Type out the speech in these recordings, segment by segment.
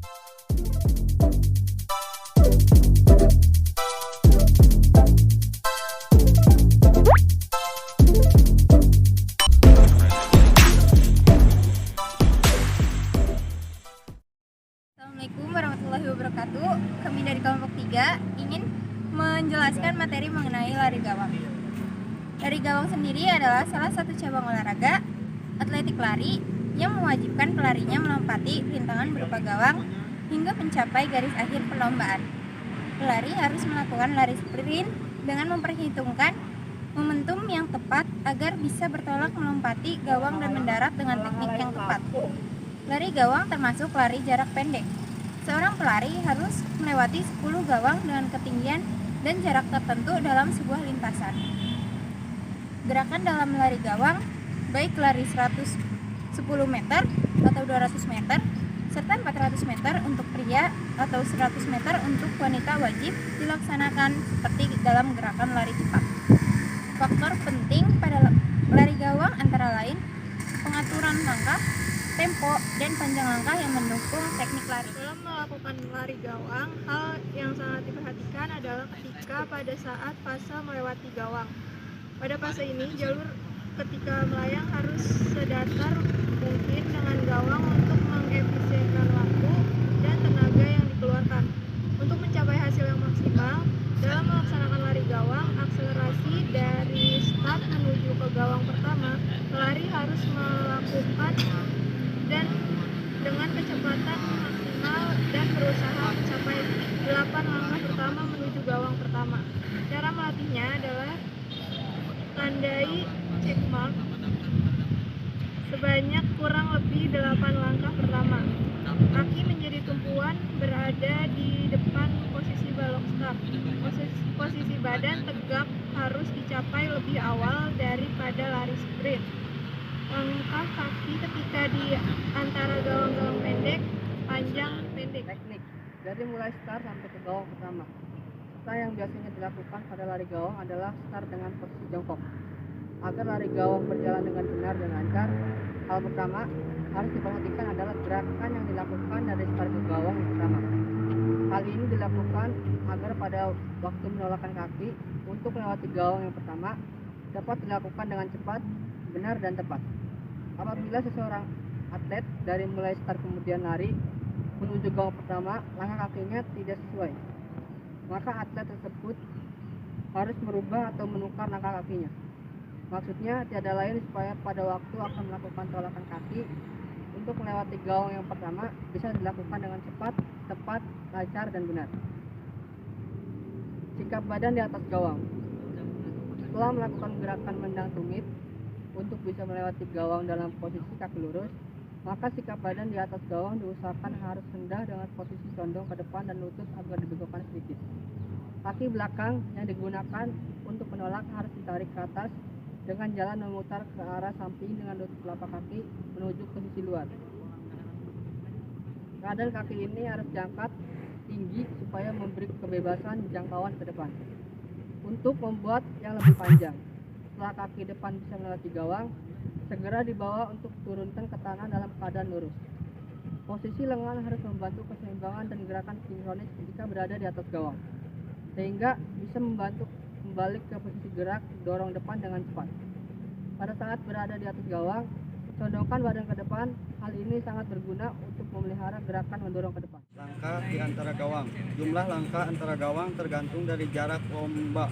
Assalamualaikum warahmatullahi wabarakatuh. Kami dari kelompok 3 ingin menjelaskan materi mengenai lari gawang. Lari gawang sendiri adalah salah satu cabang olahraga atletik lari yang mewajibkan pelarinya melompati rintangan berupa gawang hingga mencapai garis akhir perlombaan. Pelari harus melakukan lari sprint dengan memperhitungkan momentum yang tepat agar bisa bertolak melompati gawang dan mendarat dengan teknik yang tepat. Lari gawang termasuk lari jarak pendek. Seorang pelari harus melewati 10 gawang dengan ketinggian dan jarak tertentu dalam sebuah lintasan. Gerakan dalam lari gawang, baik lari 110 meter atau 200 meter, serta 400 meter untuk pria atau 100 meter untuk wanita wajib dilaksanakan seperti dalam gerakan lari cepat. Faktor penting pada lari gawang antara lain pengaturan langkah, tempo, dan panjang langkah yang mendukung teknik lari. Dalam melakukan lari gawang, hal yang sangat diperhatikan adalah ketika pada saat fase melewati gawang. Pada fase ini, jalur ketika melayang harus sedatar mungkin dengan gawang untuk mengefisienkan waktu dan tenaga yang dikeluarkan. Untuk mencapai hasil yang maksimal, dalam melaksanakan lari gawang, akselerasi dari start menuju ke gawang pertama, pelari harus melakukan dan dengan kecepatan maksimal dan berusaha mencapai 8 langkah pertama menuju gawang pertama. Cara melatihnya adalah tandai check mark sebanyak kurang lebih 8 langkah pertama. Kaki menjadi tumpuan berada di depan posisi balok start. Posisi badan tegak harus dicapai lebih awal daripada lari sprint. Langkah kaki ketika di antara gawang-gawang pendek, panjang, pendek. Teknik dari mulai start sampai ke gawang pertama. Start yang biasanya dilakukan pada lari gawang adalah start dengan posisi jongkok. Agar lari gawang berjalan dengan benar dan lancar, hal pertama harus diperhatikan adalah gerakan yang dilakukan dari start ke gawang yang pertama. Hal ini dilakukan agar pada waktu menolakkan kaki untuk melewati gawang yang pertama dapat dilakukan dengan cepat, benar, dan tepat. Apabila seseorang atlet dari mulai start kemudian lari menuju gawang pertama, langkah kakinya tidak sesuai, maka atlet tersebut harus merubah atau menukar langkah kakinya. Maksudnya tiada lain supaya pada waktu akan melakukan tolakan kaki untuk melewati gawang yang pertama bisa dilakukan dengan cepat, tepat, lancar, dan benar. Sikap badan di atas gawang. Setelah melakukan gerakan mendang tumit untuk bisa melewati gawang dalam posisi kaki lurus, maka sikap badan di atas gawang diusahakan harus rendah dengan posisi condong ke depan dan lutut agar dibengkokkan sedikit. Kaki belakang yang digunakan untuk menolak harus ditarik ke atas dengan jalan memutar ke arah samping dengan lutut telapak kaki menuju ke sisi luar. Keadaan kaki ini harus diangkat tinggi supaya memberi kebebasan jangkauan ke depan. Untuk membuat yang lebih panjang, setelah kaki depan bisa melewati gawang, segera dibawa untuk turunkan ke tanah dalam keadaan lurus. Posisi lengan harus membantu keseimbangan dan gerakan sinkronis ketika berada di atas gawang, sehingga bisa membantu kembali ke posisi gerak dorong depan dengan cepat. Pada saat berada di atas gawang, condongkan badan ke depan. Hal ini sangat berguna untuk memelihara gerakan mendorong ke depan. Langkah di antara gawang. Jumlah langkah antara gawang tergantung dari jarak lomba,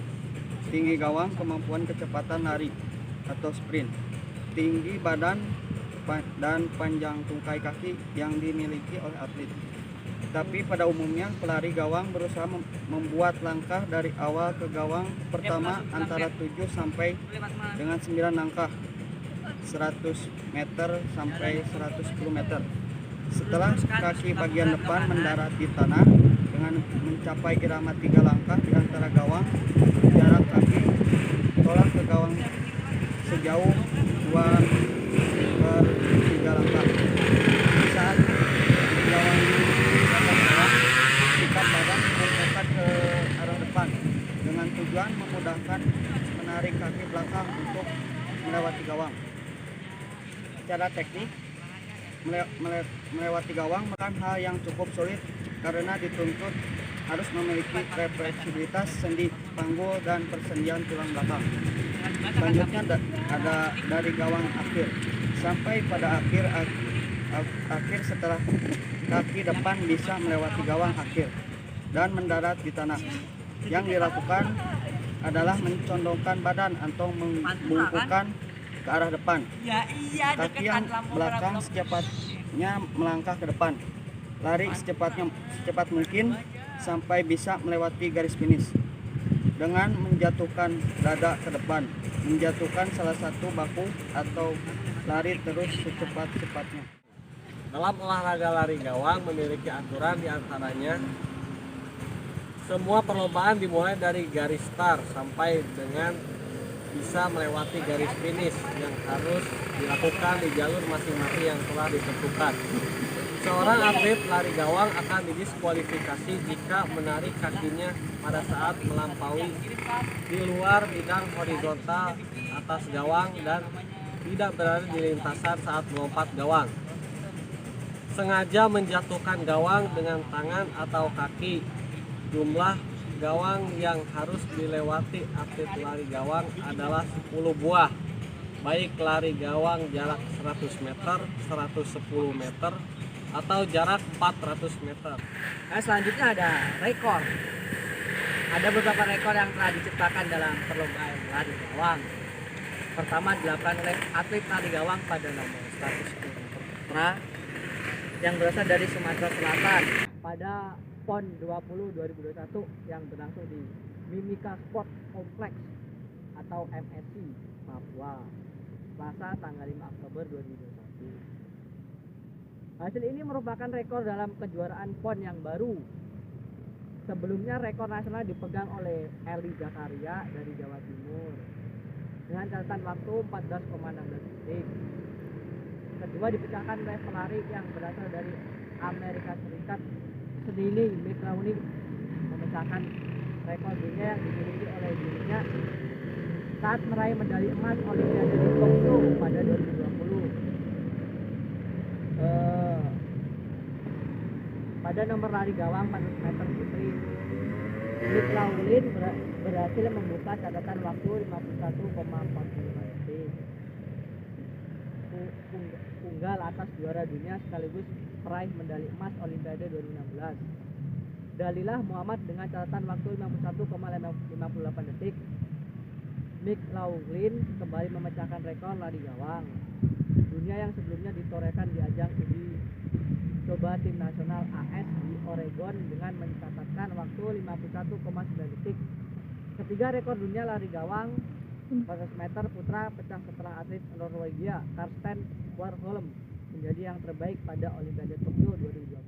tinggi gawang, kemampuan kecepatan lari atau sprint, tinggi badan, dan panjang tungkai kaki yang dimiliki oleh atlet. Tapi pada umumnya pelari gawang berusaha membuat langkah dari awal ke gawang pertama antara 7 sampai dengan 9 langkah, 100 meter sampai 110 meter. Setelah kaki bagian depan mendarat di tanah dengan mencapai irama 3 langkah di antara gawang, jarak kaki tolak ke gawang sejauh 2/3 langkah. Saat gawang sikap badan mengangkat ke arah depan dengan tujuan memudahkan menarik kaki belakang untuk melewati gawang. Secara teknik, melewati gawang merupakan hal yang cukup sulit karena dituntut harus memiliki refleksibilitas sendi, panggul, dan persendian tulang belakang. Selanjutnya ada dari gawang akhir sampai pada akhir setelah kaki depan bisa melewati gawang akhir dan mendarat di tanah. Yang dilakukan adalah mencondongkan badan atau membungkukkan ke arah depan. Kaki yang belakang secepatnya melangkah ke depan. Lari secepat mungkin sampai bisa melewati garis finish. Dengan menjatuhkan dada ke depan, menjatuhkan salah satu bahu atau lari terus secepat-cepatnya. Dalam olahraga lari gawang memiliki aturan diantaranya semua perlombaan dimulai dari garis start sampai dengan bisa melewati garis finish yang harus dilakukan di jalur masing-masing yang telah ditentukan. Seorang atlet lari gawang akan didiskualifikasi jika menarik kakinya pada saat melampaui di luar bidang horizontal atas gawang dan tidak berada di lintasan saat melompat gawang. Sengaja menjatuhkan gawang dengan tangan atau kaki. Jumlah gawang yang harus dilewati atlet lari gawang adalah 10 buah. Baik lari gawang jarak 100 meter, 110 meter, atau jarak 400 meter. Selanjutnya ada rekor. Ada beberapa rekor yang telah diciptakan dalam perlombaan lari gawang. Pertama dilakukan oleh atlet lari gawang pada nomor 110 meter putra yang berasal dari Sumatera Selatan pada PON 20 2021 yang berlangsung di Mimika Sport Complex atau MSC Papua, Selasa tanggal 5 Oktober 2021. Hasil ini merupakan rekor dalam kejuaraan PON yang baru. Sebelumnya rekor nasional dipegang oleh Eli Zakaria dari Jawa Timur dengan catatan waktu 14,16 detik. Kedua dipecahkan oleh pelari yang berasal dari Amerika Serikat, Sendini Mekrauni, memecahkan rekor dunia yang dimiliki oleh dirinya saat meraih medali emas Olimpiade di Tokyo pada 2020. Pada nomor lari gawang 400 meter putri, Nick Laulin berhasil membuka catatan waktu 51,45 detik. Tunggal atas juara dunia sekaligus peraih medali emas Olimpiade 2016. Dalilah Muhammad dengan catatan waktu 51,58 detik. Mick Laughlin kembali memecahkan rekor lari gawang dunia yang sebelumnya ditorehkan di ajang uji coba tim nasional AS di Oregon dengan mencatatkan waktu 51,9 detik. Ketiga rekor dunia lari gawang 400 meter putra pecah setelah atlet Norwegia Karsten Warholm menjadi yang terbaik pada Olimpiade Tokyo 2020.